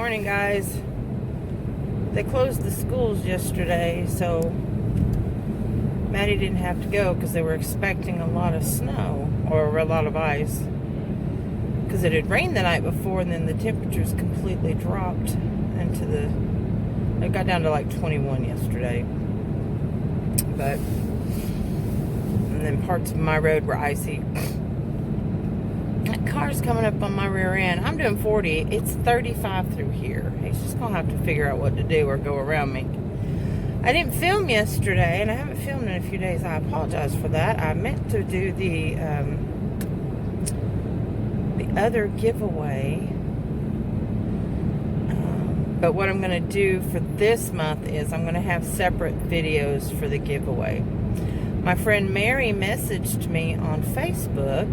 morning, guys. They closed the schools yesterday, so Maddie didn't have to go because they were expecting a lot of snow or a lot of ice, because it had rained the night before, and then the temperatures completely dropped into it got down to like 21 yesterday. But and then parts of my road were icy. That car's coming up on my rear end. I'm doing 40. It's 35 through here. He's just going to have to figure out what to do or go around me. I didn't film yesterday, and I haven't filmed in a few days. I apologize for that. I meant to do the other giveaway. But what I'm going to do for this month is I'm going to have separate videos for the giveaway. My friend Mary messaged me on Facebook.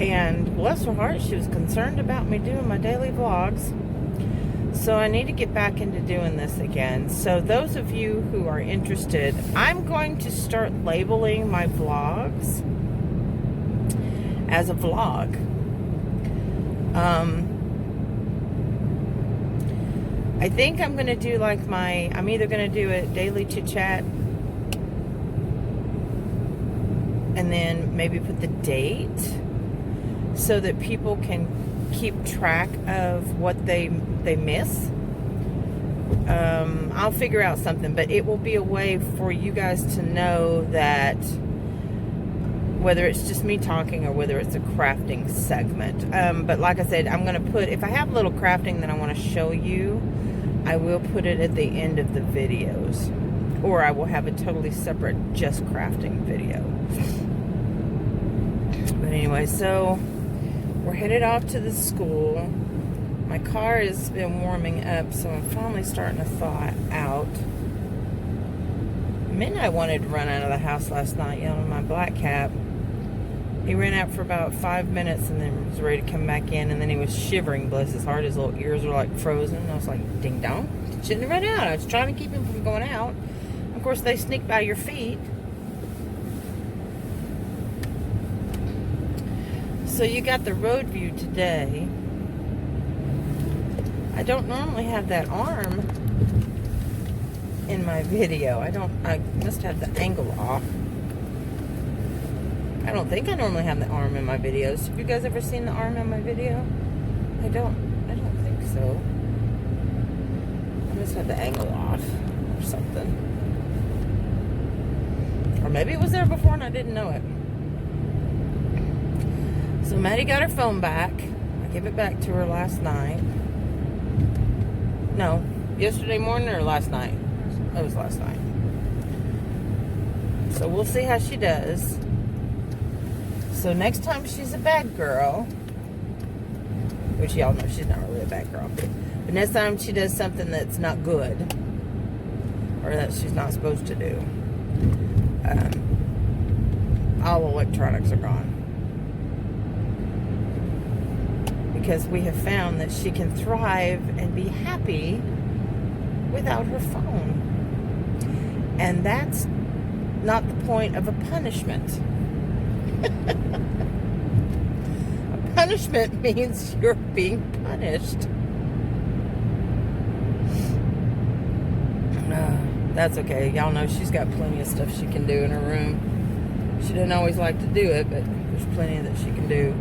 And bless her heart, she was concerned about me doing my daily vlogs. So I need to get back into doing this again. So those of you who are interested, I'm going to start labeling my vlogs as a vlog. I think I'm going to do like I'm either going to do a daily chit chat and then maybe put the date, so that people can keep track of what they miss. I'll figure out something, but it will be a way for you guys to know that whether it's just me talking or whether it's a crafting segment. But like I said, I'm going to put, if I have a little crafting that I want to show you, I will put it at the end of the videos. Or I will have a totally separate just crafting video. But anyway, so we're headed off to the school. My car has been warming up, so I'm finally starting to thaw out. Midnight wanted to run out of the house last night, yelling at my black cap. He ran out for about 5 minutes and then was ready to come back in, and then he was shivering, bless his heart. His little ears were like frozen. I was like, ding dong, shouldn't have run out. I was trying to keep him from going out. Of course, they sneak by your feet. So you got the road view today. I don't normally have that arm in my video. I must have the angle off. I don't think I normally have the arm in my videos. Have you guys ever seen the arm in my video? I don't think so. I must have the angle off or something. Or maybe it was there before and I didn't know it. So Maddie got her phone back. I gave it back to her last night. No, yesterday morning or last night? It was last night. So we'll see how she does. So next time she's a bad girl, which y'all know she's not really a bad girl, but next time she does something that's not good, or that she's not supposed to do, all electronics are gone. Because we have found that she can thrive and be happy without her phone. And that's not the point of a punishment. A punishment means you're being punished. That's okay. Y'all know she's got plenty of stuff she can do in her room. She doesn't always like to do it, but there's plenty that she can do.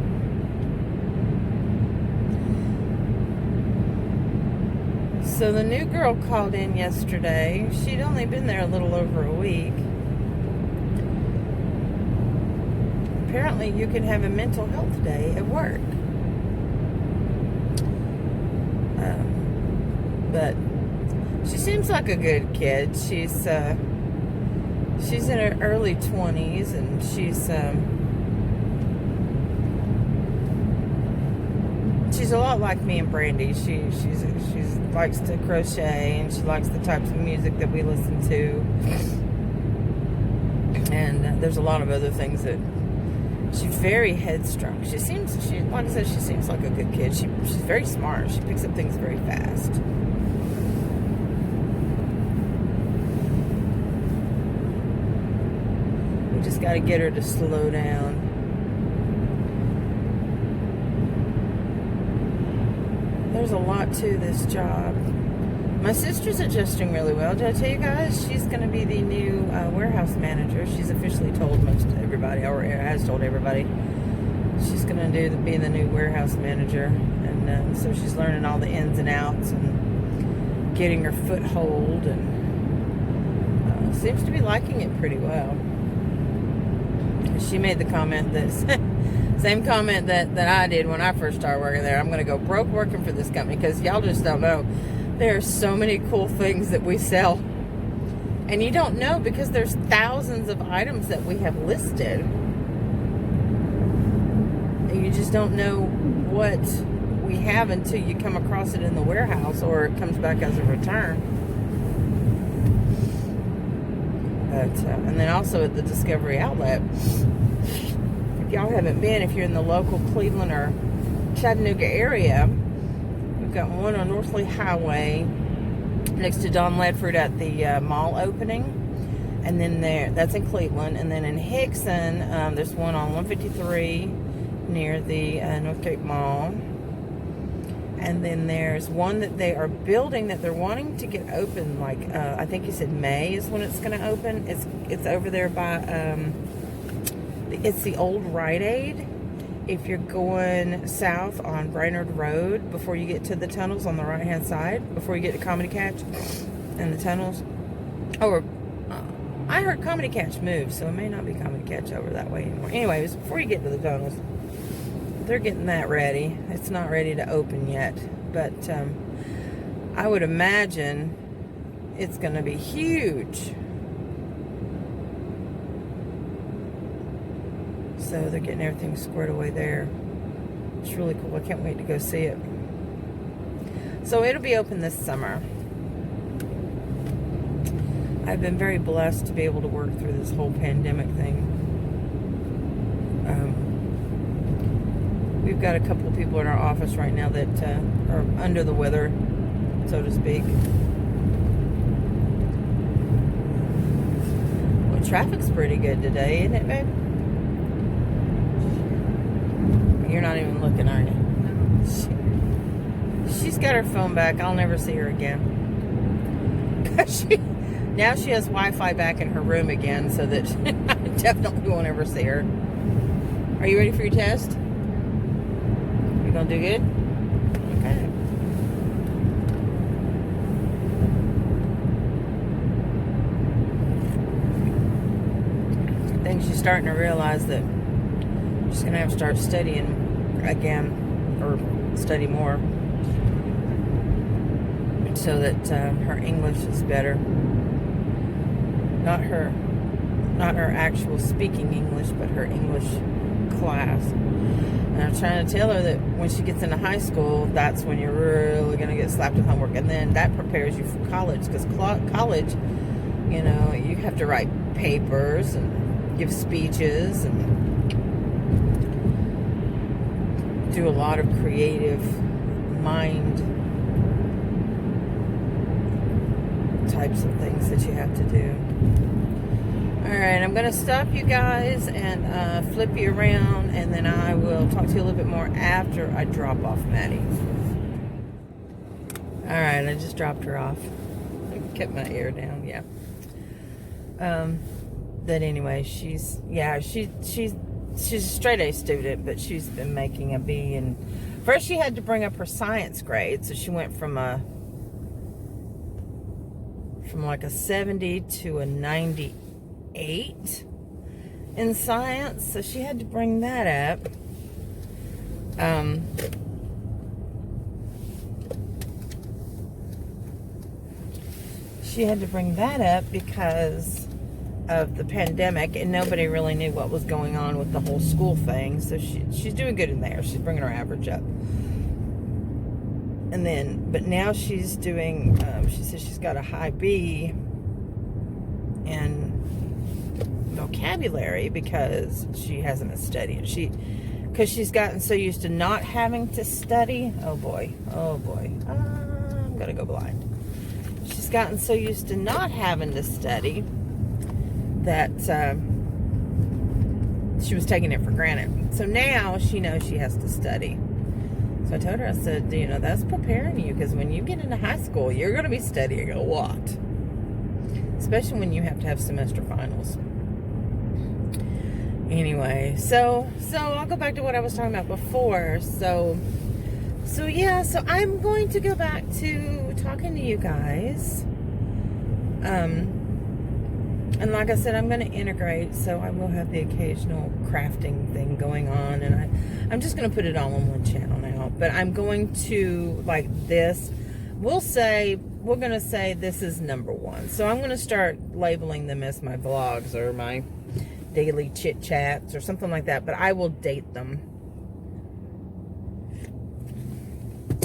So the new girl called in yesterday. She'd only been there a little over a week. Apparently you can have a mental health day at work. But she seems like a good kid. She's in her early 20s, and she's a lot like me and Brandy. She likes to crochet, and she likes the types of music that we listen to. And there's a lot of other things that she's very headstrong. Like I said, she seems like a good kid. She's very smart. She picks up things very fast. We just got to get her to slow down. there's a lot to this job. My sister's adjusting really well. Did I tell you guys? She's going to be the new warehouse manager. She's officially told most everybody, or has told everybody, she's going to be the new warehouse manager. And so she's learning all the ins and outs and getting her foothold, and seems to be liking it pretty well. She made the comment that same comment that I did when I first started working there. I'm going to go broke working for this company, because y'all just don't know. There are so many cool things that we sell, and you don't know, because there's thousands of items that we have listed. And you just don't know what we have until you come across it in the warehouse, or it comes back as a return. But and then also at the Discovery Outlet, if y'all haven't been, if you're in the local Cleveland or Chattanooga area, we've got one on North Lee Highway next to Don Ledford at the mall opening, and then that's in Cleveland. And then in Hickson, there's one on 153 near the North Cape Mall. And then there's one that they are building that they're wanting to get open, like I think you said May is when it's going to open. It's over there by it's the old Rite Aid. If you're going south on Brainerd Road, before you get to the tunnels on the right hand side, before you get to Comedy Catch and the tunnels. Or I heard Comedy Catch moved, so it may not be Comedy Catch over that way anymore. Anyways, before you get to the tunnels, they're getting that ready. It's not ready to open yet, but I would imagine it's going to be huge. So they're getting everything squared away there. It's really cool. I can't wait to go see it. So it'll be open this summer. I've been very blessed to be able to work through this whole pandemic thing. We've got a couple of people in our office right now that are under the weather, so to speak. Well, traffic's pretty good today, isn't it, babe? You're not even looking, are you? She's got her phone back. I'll never see her again. Now she has Wi-Fi back in her room again, so that I definitely won't ever see her. Are you ready for your test? You gonna do good? Okay. I think she's starting to realize that she's gonna have to start studying again, or study more, so that her English is better. Not her actual speaking English, but her English class. And I'm trying to tell her that when she gets into high school, that's when you're really going to get slapped with homework. And then that prepares you for college. Because college, you know, you have to write papers and give speeches and do a lot of creative mind types of things that you have to do. Alright, I'm going to stop you guys and flip you around, and then I will talk to you a little bit more after I drop off Maddie. Alright, I just dropped her off. I kept my ear down, yeah. But anyway, she's a straight A student, but she's been making a B. And first she had to bring up her science grade, so she went from like a 70 to a 98 in science, so she had to bring that up. She had to bring that up because of the pandemic, and nobody really knew what was going on with the whole school thing. So she's doing good in there. She's bringing her average up. And then, but now she's doing, she says she's got a high B in vocabulary because she hasn't been studying. Because she's gotten so used to not having to study. Oh boy, I'm gonna go blind. She's gotten so used to not having to study that she was taking it for granted. So now she knows she has to study. So I told her, I said, you know, that's preparing you, because when you get into high school, you're going to be studying a lot. Especially when you have to have semester finals. Anyway, so I'll go back to what I was talking about before. So yeah, so I'm going to go back to talking to you guys. And like I said, I'm going to integrate, so I will have the occasional crafting thing going on, and I'm just going to put it all on one channel now. But I'm going to, like this, we're going to say this is number one. So I'm going to start labeling them as my vlogs or my daily chit chats or something like that, but I will date them.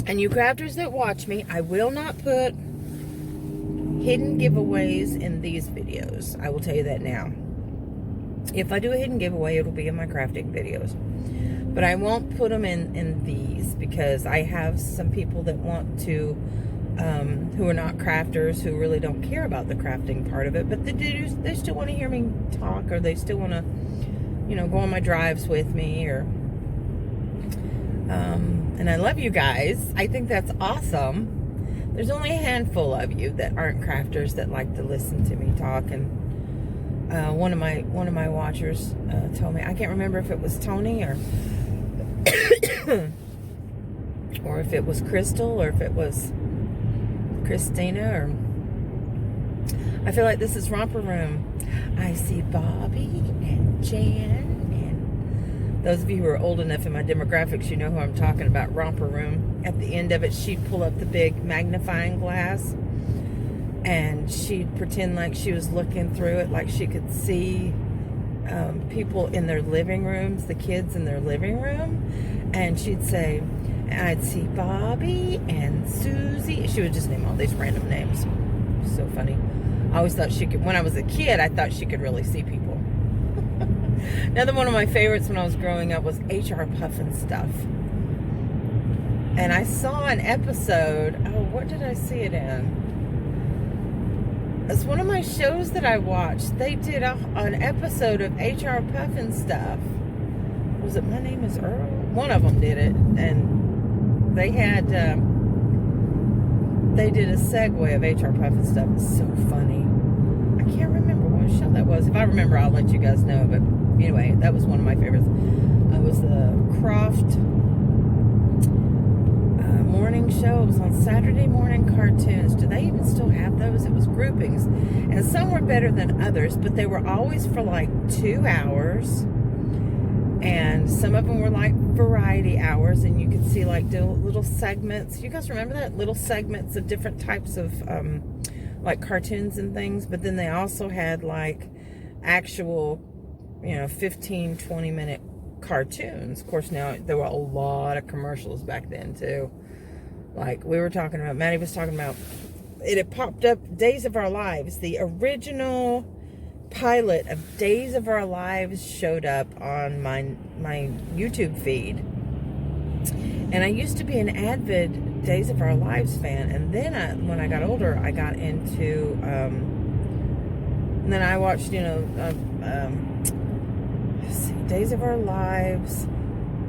And you crafters that watch me, I will not put hidden giveaways in these videos. I will tell you that now. If I do a hidden giveaway, it'll be in my crafting videos. But I won't put them in these, because I have some people that want to, who are not crafters, who really don't care about the crafting part of it, but they still want to hear me talk, or they still want to, you know, go on my drives with me, or, and I love you guys. I think that's awesome. There's only a handful of you that aren't crafters that like to listen to me talk, and one of my watchers told me, I can't remember if it was Tony or or if it was Crystal, or if it was Christina, or I feel like this is Romper Room. I see Bobby and Jan, and those of you who are old enough in my demographics, you know who I'm talking about. Romper Room. At the end of it, she'd pull up the big magnifying glass, and she'd pretend like she was looking through it, like she could see people in their living rooms, the kids in their living room, and she'd say, I'd see Bobby and Susie. She would just name all these random names. So funny. I always thought she could, when I was a kid, I thought she could really see people. Another one of my favorites when I was growing up was HR Puffin Stuff. And I saw an episode, what did I see it in? It's one of my shows that I watched. They did an episode of HR Puffin Stuff. Was it My Name is Earl? One of them did it. And they had, they did a segue of HR Puffin Stuff. It's so funny. I can't remember what show that was. If I remember, I'll let you guys know. But anyway, that was one of my favorites. It was the Croft morning show. It was on Saturday morning cartoons. Do they even still have those? It was groupings, and some were better than others, but they were always for like 2 hours, and some of them were like variety hours, and you could see like little segments. You guys remember that? Little segments of different types of like cartoons and things. But then they also had like actual, you know, 15-20 minute cartoons. Of course, now there were a lot of commercials back then too. Like we were talking about, Maddie was talking about, it had popped up, Days of Our Lives. The original pilot of Days of Our Lives showed up on my YouTube feed. And I used to be an avid Days of Our Lives fan. And then when I got older, I got into, and then I watched, you know, let's see, Days of Our Lives,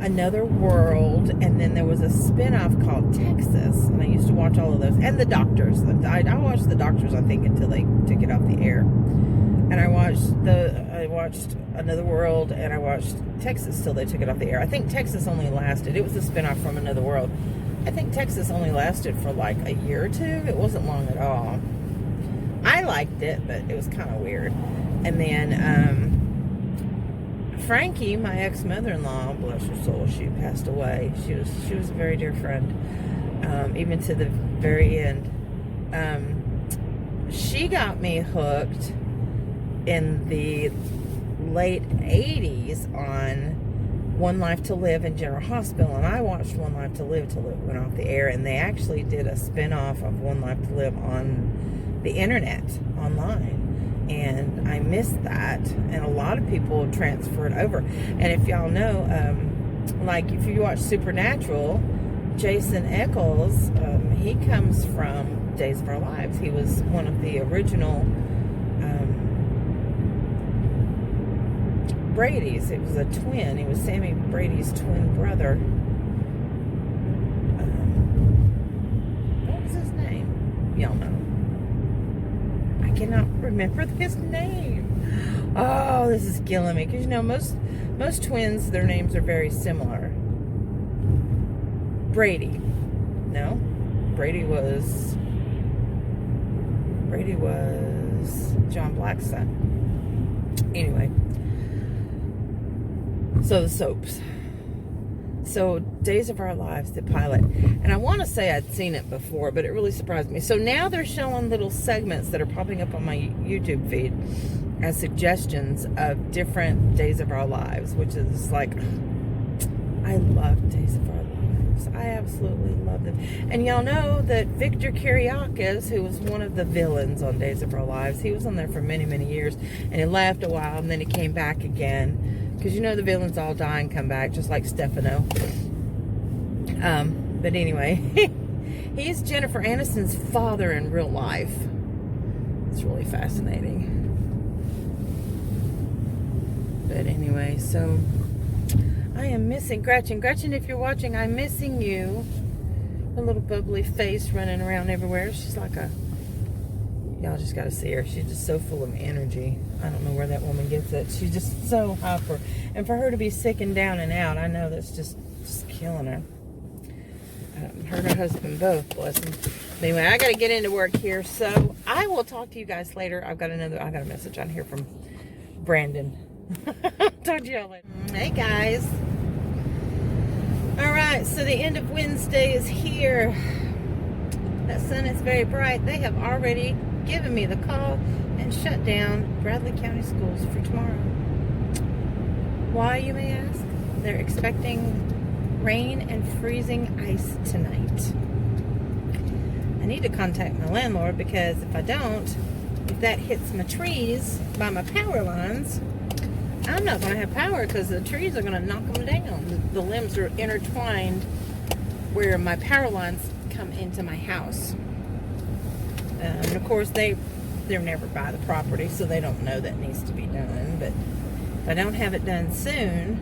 Another World, and then there was a spin-off called Texas, and I used to watch all of those, and The Doctors. I watched The Doctors, I think, until they took it off the air. And I watched Another World, and I watched Texas till they took it off the air. I think Texas only lasted, it was a spin-off from Another World. I think Texas only lasted for like a year or two. It wasn't long at all. I liked it, but it was kind of weird. And then Frankie, my ex-mother-in-law, bless her soul, she passed away. She was a very dear friend, even to the very end. She got me hooked in the late 80s on One Life to Live and General Hospital, and I watched One Life to Live till it went off the air, and they actually did a spin-off of One Life to Live on the internet, online. And I missed that, and a lot of people transferred over. And if y'all know, like if you watch Supernatural, Jason Eccles, he comes from Days of Our Lives. He was one of the original Brady's. It was a twin. He was Sammy Brady's twin brother. y'all know. I cannot remember his name. Oh, this is killing me. Because, you know, most twins, their names are very similar. Brady. No. Brady was John Black's son. Anyway. So the soaps. So Days of Our Lives, the pilot. And I want to say I'd seen it before, but it really surprised me. So now they're showing little segments that are popping up on my YouTube feed as suggestions of different Days of Our Lives, which is like, I love Days of Our Lives. I absolutely love them. And y'all know that Victor Kiriakis, who was one of the villains on Days of Our Lives, he was on there for many, many years, and he left a while, and then he came back again. Because you know the villains all die and come back, just like Stefano. But anyway, he's Jennifer Aniston's father in real life. It's really fascinating. But anyway, so I am missing Gretchen. Gretchen, if you're watching, I'm missing you. A little bubbly face running around everywhere. She's like a... Y'all just got to see her. She's just so full of energy. I don't know where that woman gets it. She's just so hyper. And for her to be sick and down and out, I know that's just killing her. Her and her husband both, bless them. Anyway, I got to get into work here. So I will talk to you guys later. I got a message on here from Brandon. Talk to y'all later. Hey guys. All right, so the end of Wednesday is here. That sun is very bright. They have already given me the call and shut down Bradley County schools for tomorrow. Why, you may ask? They're expecting rain and freezing ice tonight. I need to contact my landlord, because if I don't, if that hits my trees by my power lines, I'm not going to have power, because the trees are going to knock them down. The limbs are intertwined where my power lines come into my house. And of course they're never by the property, so they don't know that needs to be done. But if I don't have it done soon,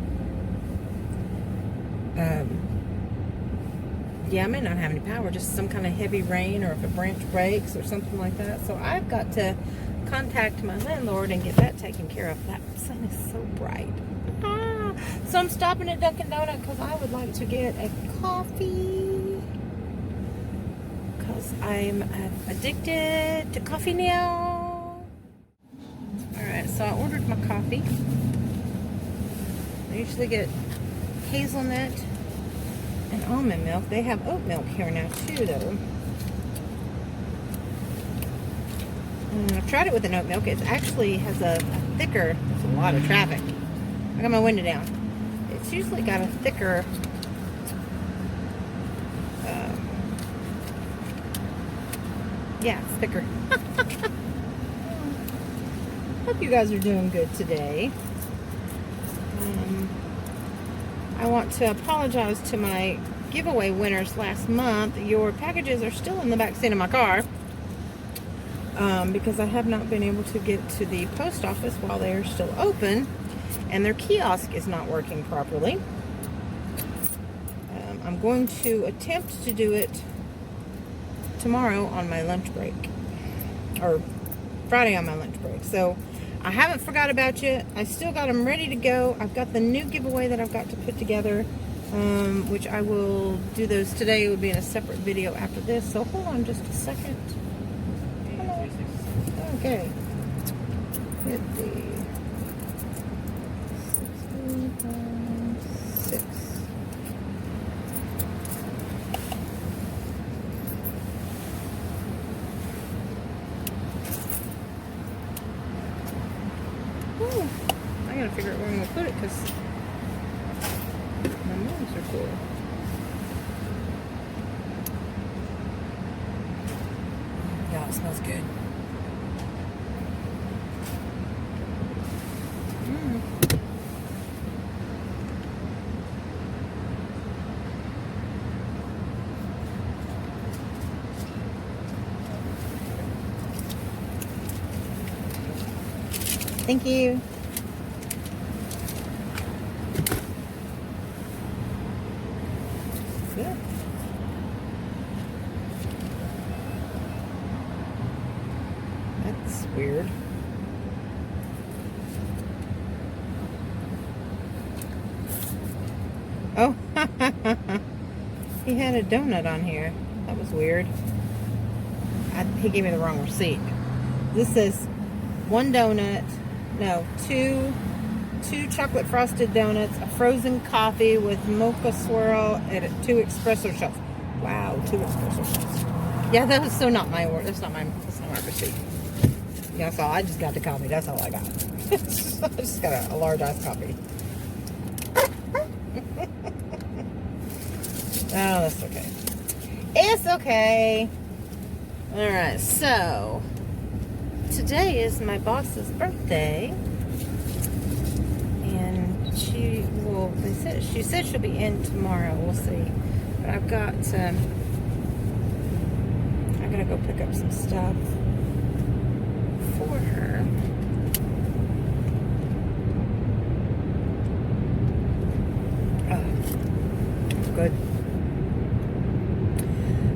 yeah, I may not have any power, just some kind of heavy rain, or if a branch breaks or something like that. So I've got to contact my landlord and get that taken care of. That sun is so bright. So I'm stopping at Dunkin' Donut because I would like to get a coffee, because I'm addicted to coffee now. Alright, so I ordered my coffee. I usually get hazelnut and almond milk. They have oat milk here now too, though. I've tried it with an oat milk. It actually has a thicker, there's a lot of traffic. I got my window down. It's usually got a thicker yeah, it's thicker. Hope you guys are doing good today. I want to apologize to my giveaway winners last month. Your packages are still in the back seat of my car, because I have not been able to get to the post office while they are still open, and their kiosk is not working properly. I'm going to attempt to do it tomorrow on my lunch break, or Friday on my lunch break. So I haven't forgot about you. I still got them ready to go. I've got the new giveaway that I've got to put together, which I will do those today. It would be in a separate video after this. So hold on just a second. Hello. Okay. 50. 6. Ooh, I gotta figure out where I'm gonna put it, because my moves are cool. Yeah, it smells good. Thank you. Good. That's weird. Oh, he had a donut on here. That was weird. He gave me the wrong receipt. This says two chocolate frosted donuts, a frozen coffee with mocha swirl, and 2 espresso shots. Wow, 2 espresso shots. Yeah, that was so not my order. That's not my receipt. Yeah, so I just got the coffee. That's all I got. I just got a large iced coffee. Oh, that's okay. It's okay. All right, so today is my boss's birthday, and she said she'll be in tomorrow. We'll see. But I've got I gotta go pick up some stuff for her. Oh, good.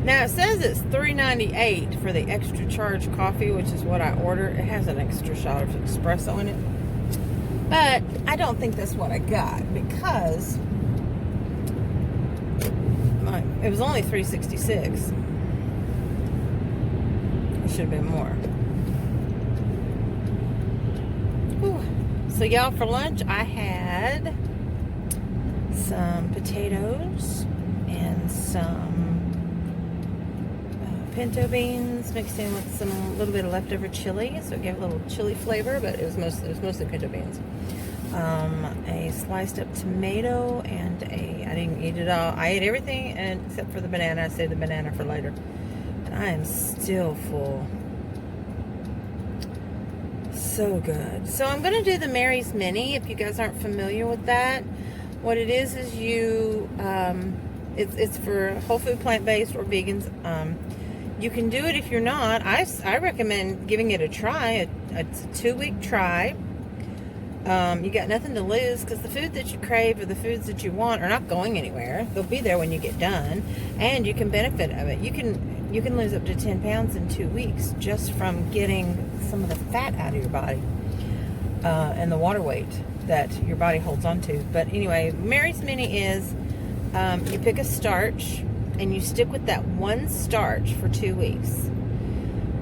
Now it says it's $3.98 for the extra charge coffee, which is what I ordered. It has an extra shot of espresso in it, but I don't think that's what I got because it was only $3.66. It should have been more. Whew. So y'all, for lunch I had some potatoes and some pinto beans mixed in with some little bit of leftover chili, so it gave a little chili flavor, but it was mostly pinto beans. A sliced up tomato and I didn't eat it all. I ate everything except for the banana. I saved the banana for later. And I am still full. So good. So I'm gonna do the Mary's Mini. If you guys aren't familiar with that, what it is you it's for whole food, plant-based, or vegans. You can do it if you're not. I recommend giving it a try. It's a 2-week try. You got nothing to lose because the food that you crave or the foods that you want are not going anywhere. They'll be there when you get done, and you can benefit of it. You can lose up to 10 pounds in 2 weeks just from getting some of the fat out of your body and the water weight that your body holds on to. But anyway, Mary's Mini is you pick a starch and you stick with that one starch for 2 weeks.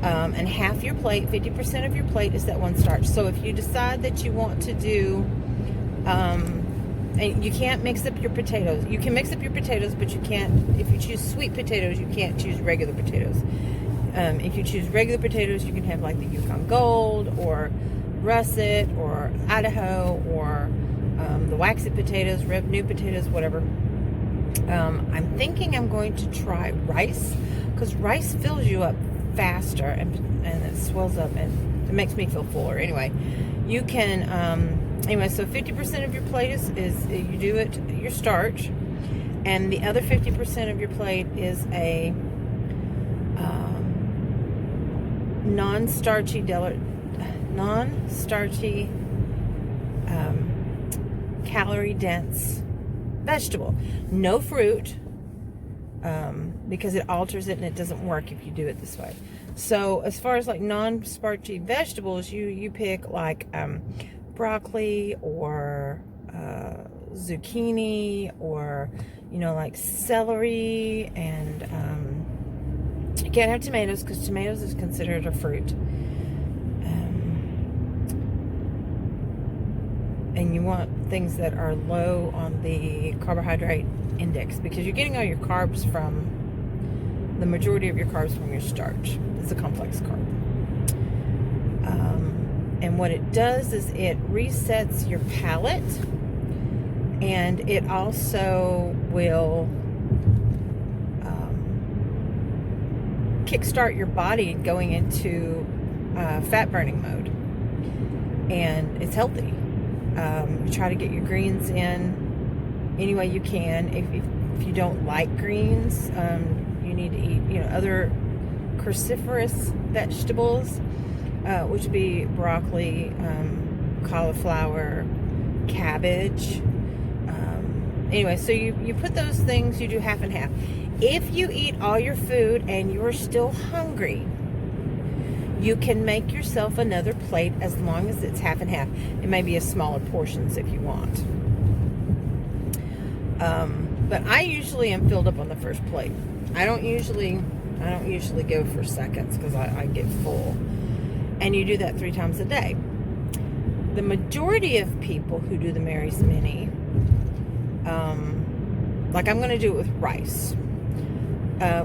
And half your plate, 50% of your plate is that one starch. So if you decide that you want to do, and you can't mix up your potatoes. You can mix up your potatoes, but you can't, if you choose sweet potatoes, you can't choose regular potatoes. If you choose regular potatoes, you can have like the Yukon Gold or Russet or Idaho or the Waxy potatoes, new potatoes, whatever. I'm thinking I'm going to try rice, because rice fills you up faster and it swells up and it makes me feel fuller. Anyway, you can anyway, so 50% of your plate is you do it your starch, and the other 50% of your plate is a non-starchy calorie dense vegetable. No fruit, because it alters it and it doesn't work if you do it this way. So as far as like non-starchy vegetables, you pick like broccoli or zucchini, or like celery, and you can't have tomatoes because tomatoes is considered a fruit. And you want things that are low on the carbohydrate index, because you're getting all your carbs from, the majority of your carbs from your starch. It's a complex carb. And what it does is it resets your palate, and it also will kickstart your body going into fat burning mode, and it's healthy. You try to get your greens in any way you can. If you don't like greens, you need to eat other cruciferous vegetables, which would be broccoli, cauliflower, cabbage. Anyway, so you put those things, you do half and half. If you eat all your food and you're still hungry, You can make yourself another plate as long as it's half and half. It may be a smaller portions if you want. But I usually am filled up on the first plate. I don't usually go for seconds because I get full. And you do that 3 times a day. The majority of people who do the Mary's Mini, like I'm going to do it with rice,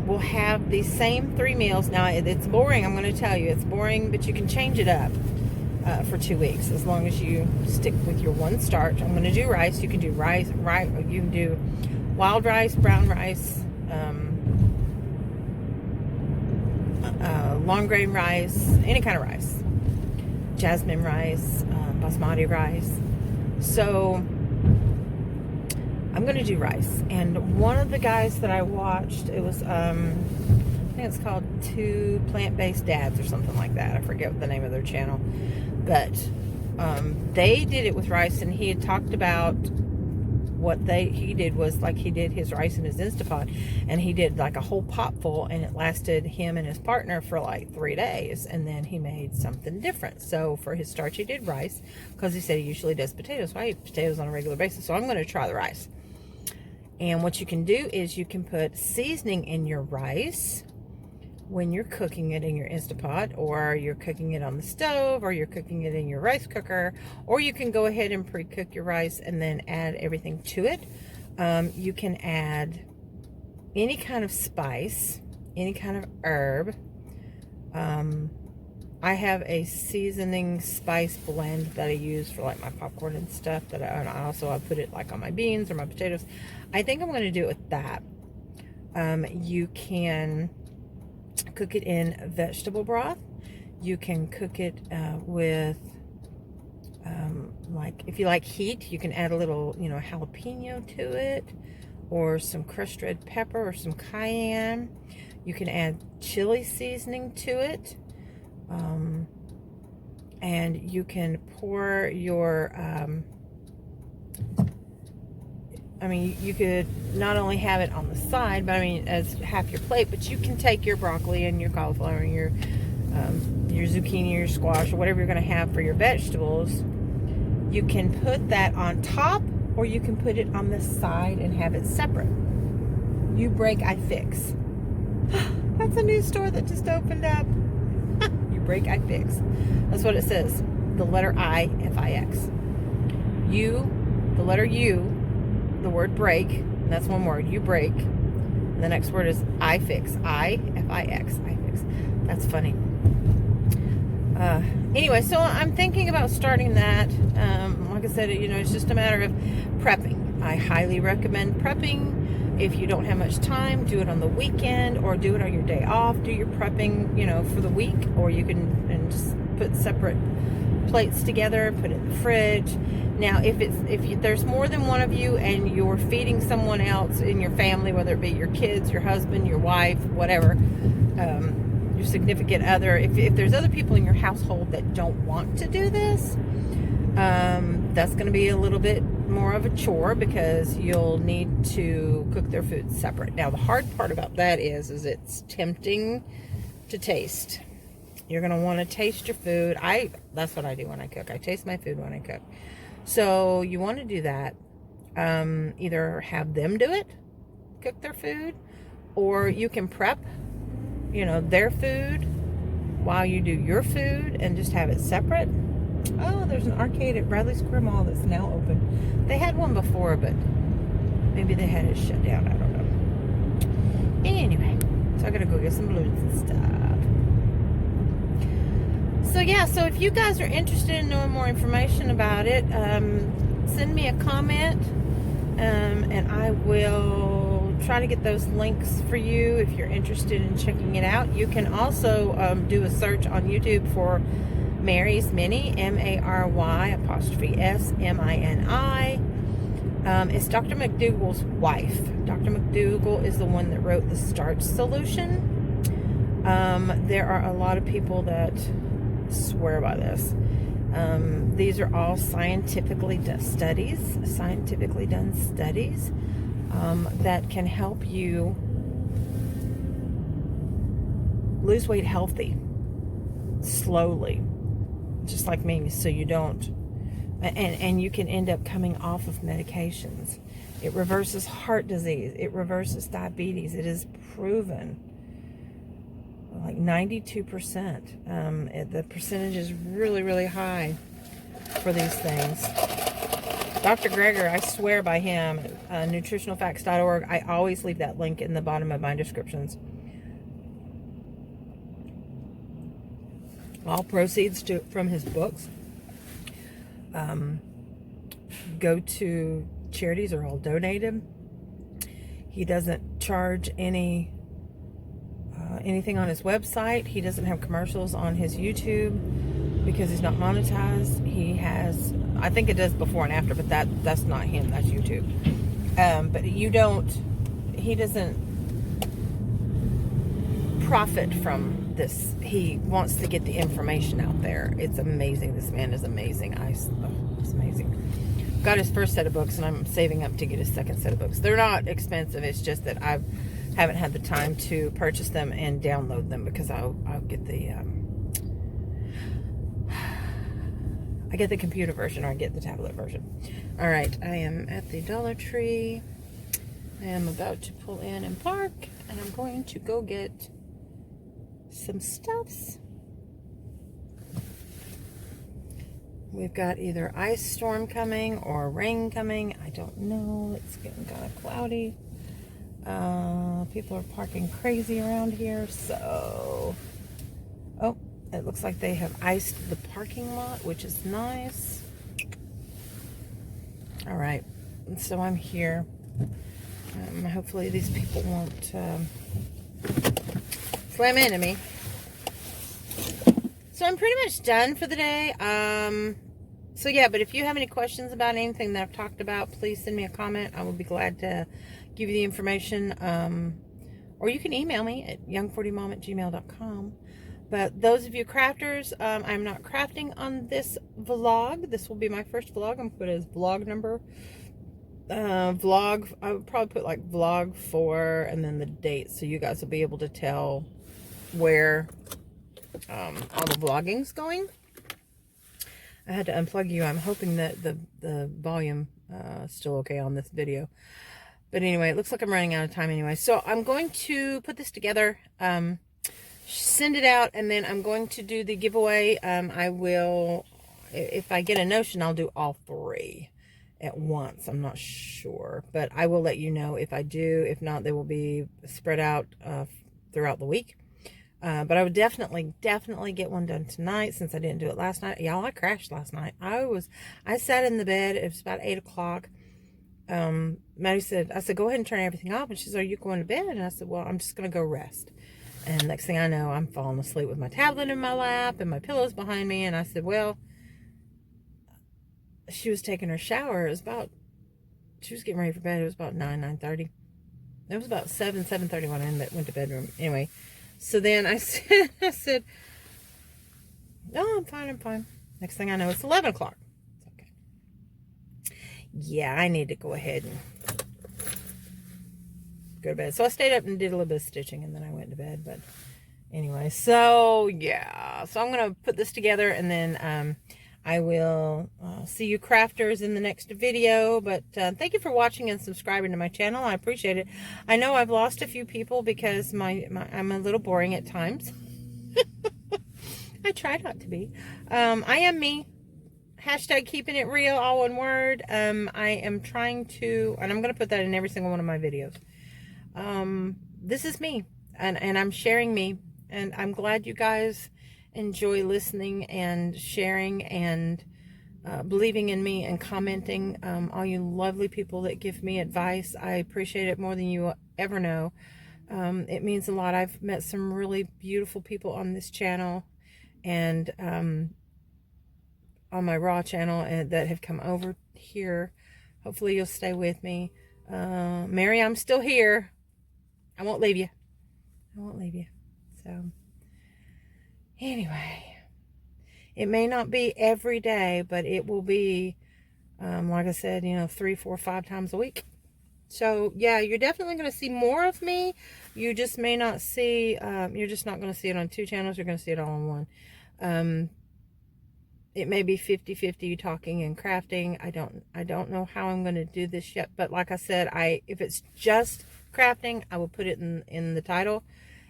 will have these same 3 meals. Now, it's boring, I'm going to tell you. It's boring, but you can change it up for 2 weeks as long as you stick with your one starch. I'm going to do rice. You can do rice. You can do wild rice, brown rice, long grain rice, any kind of rice, jasmine rice, basmati rice. So I'm going to do rice. And one of the guys that I watched, it was I think it's called 2 Plant-Based Dads or something like that. I forget the name of their channel, but they did it with rice, and he had talked about what he did was, like, he did his rice in his Instapot, and he did like a whole pot full, and it lasted him and his partner for like 3 days, and then he made something different. So for his starch, he did rice, because he said he usually does potatoes. So I eat potatoes on a regular basis, so I'm going to try the rice. And what you can do is you can put seasoning in your rice when you're cooking it in your Instapot, or you're cooking it on the stove, or you're cooking it in your rice cooker, or you can go ahead and pre-cook your rice and then add everything to it. You can add any kind of spice, any kind of herb. I have a seasoning spice blend that I use for like my popcorn and stuff, that I put it like on my beans or my potatoes. I think I'm going to do it with that. You can cook it in vegetable broth. You can cook it with like, if you like heat, you can add a little, jalapeno to it, or some crushed red pepper, or some cayenne. You can add chili seasoning to it, and you can pour your you could not only have it on the side, but as half your plate, but you can take your broccoli and your cauliflower and your zucchini or your squash or whatever you're going to have for your vegetables. You can put that on top, or you can put it on the side and have it separate. You break, I fix. That's a new store that just opened up. You break, I fix. That's what it says. The letter I, F-I-X. You, the letter U, the word break, and that's one word. You break. And the next word is I fix. I, F-I-X. I fix. That's funny. Anyway, so I'm thinking about starting that. Like I said, it's just a matter of prepping. I highly recommend prepping. If you don't have much time, do it on the weekend, or do it on your day off. Do your prepping, for the week, or you can just put separate plates together, put it in the fridge. Now, if there's more than one of you and you're feeding someone else in your family, whether it be your kids, your husband, your wife, whatever, your significant other, if there's other people in your household that don't want to do this, that's going to be a little bit more of a chore, because you'll need to cook their food separate. Now, the hard part about that is it's tempting to taste. You're going to want to taste your food. That's what I do when I cook. I taste my food when I cook. So you want to do that. Either have them do it, cook their food, or you can prep, their food while you do your food and just have it separate. Oh, there's an arcade at Bradley Square Mall that's now open. They had one before, but maybe they had it shut down. I don't know. Anyway, so I gotta go get some balloons and stuff. So yeah, so if you guys are interested in knowing more information about it, send me a comment, and I will try to get those links for you if you're interested in checking it out. You can also do a search on YouTube for Mary's Mini, MARY''S''MINI. It's Dr. McDougall's wife. Dr. McDougall is the one that wrote the starch solution. There are a lot of people that swear by this. These are all scientifically done studies that can help you lose weight healthy. slowly, just like me, so you don't, and you can end up coming off of medications. It reverses heart disease. It reverses diabetes. It is proven, like 92%. The percentage is really, really high for these things. Dr. Greger, I swear by him, nutritionalfacts.org. I always leave that link in the bottom of my descriptions. All proceeds from his books go to charities, are all donated. He doesn't charge anything on his website. He doesn't have commercials on his YouTube because he's not monetized. He has, I think it does before and after, but that's not him, that's YouTube. But he doesn't profit from this. He wants to get the information out there. It's amazing. This man is amazing. It's amazing. Got his first set of books, and I'm saving up to get his second set of books. They're not expensive. It's just that I haven't had the time to purchase them and download them, because I'll get the I get the computer version, or I get the tablet version. All right, I am at the Dollar Tree. I am about to pull in and park, and I'm going to go get some stuffs. We've got either ice storm coming or rain coming. I don't know. It's getting kind of cloudy. People are parking crazy around here, so... Oh, it looks like they have iced the parking lot, which is nice. All right, so I'm here. Hopefully these people won't slam into me. So I'm pretty much done for the day. So yeah, but if you have any questions about anything that I've talked about, please send me a comment. I will be glad to give you the information. Or you can email me at young40mom@gmail.com. But those of you crafters, I'm not crafting on this vlog. This will be my first vlog. I'm going to put it as vlog number. I would probably put like vlog 4 and then the date, so you guys will be able to tell where all the vlogging's going. I had to unplug you. I'm hoping that the volume is still okay on this video. But anyway, it looks like I'm running out of time anyway. So I'm going to put this together, send it out, and then I'm going to do the giveaway. I will, if I get a notion, I'll do all 3 at once. I'm not sure, but I will let you know if I do. If not, they will be spread out throughout the week. But I would definitely get one done tonight, since I didn't do it last night. Y'all, I crashed last night. I sat in the bed. It was about 8 o'clock. Maddie said, I said, go ahead and turn everything off. And she said, are you going to bed? And I said, well, I'm just going to go rest. And next thing I know, I'm falling asleep with my tablet in my lap and my pillows behind me. And I said, well, she was taking her shower. She was getting ready for bed. It was about 9:30. It was about 7:30 when I went to bedroom. Anyway, so then I said, no, I'm fine. Next thing I know, it's 11 o'clock. It's okay. Yeah, I need to go ahead and go to bed. So I stayed up and did a little bit of stitching, and then I went to bed. But anyway, so yeah. So I'm going to put this together, and then I will see you crafters in the next video. But thank you for watching and subscribing to my channel. I appreciate it. I know I've lost a few people because I'm a little boring at times. I try not to be. I am me. Hashtag keeping it real, all one word. I am trying to, and I'm going to put that in every single one of my videos. This is me, and I'm sharing me, and I'm glad you guys enjoy listening and sharing and believing in me and commenting. All you lovely people that give me advice, I appreciate it more than you ever know. It means a lot. I've met some really beautiful people on this channel, and on my RAW channel, and that have come over here. Hopefully you'll stay with me. Mary, I'm still here. I won't leave you. So anyway, it may not be every day, but it will be, like I said, 3, 4, 5 times a week. So yeah, you're definitely going to see more of me. You just may not see, you're just not going to see it on 2 channels. You're going to see it all on one. It may be 50-50 talking and crafting. I don't know how I'm going to do this yet, but like I said, if it's just crafting, I will put it in the title.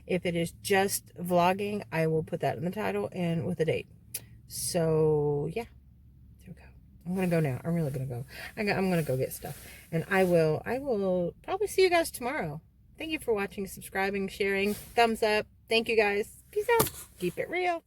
If it is just vlogging, I will put that in the title and with a date. So yeah, there we go. I'm gonna go now. I'm really gonna go. I'm gonna go get stuff, and I will probably see you guys tomorrow. Thank you for watching, subscribing, sharing, thumbs up. Thank you guys. Peace out. Keep it real.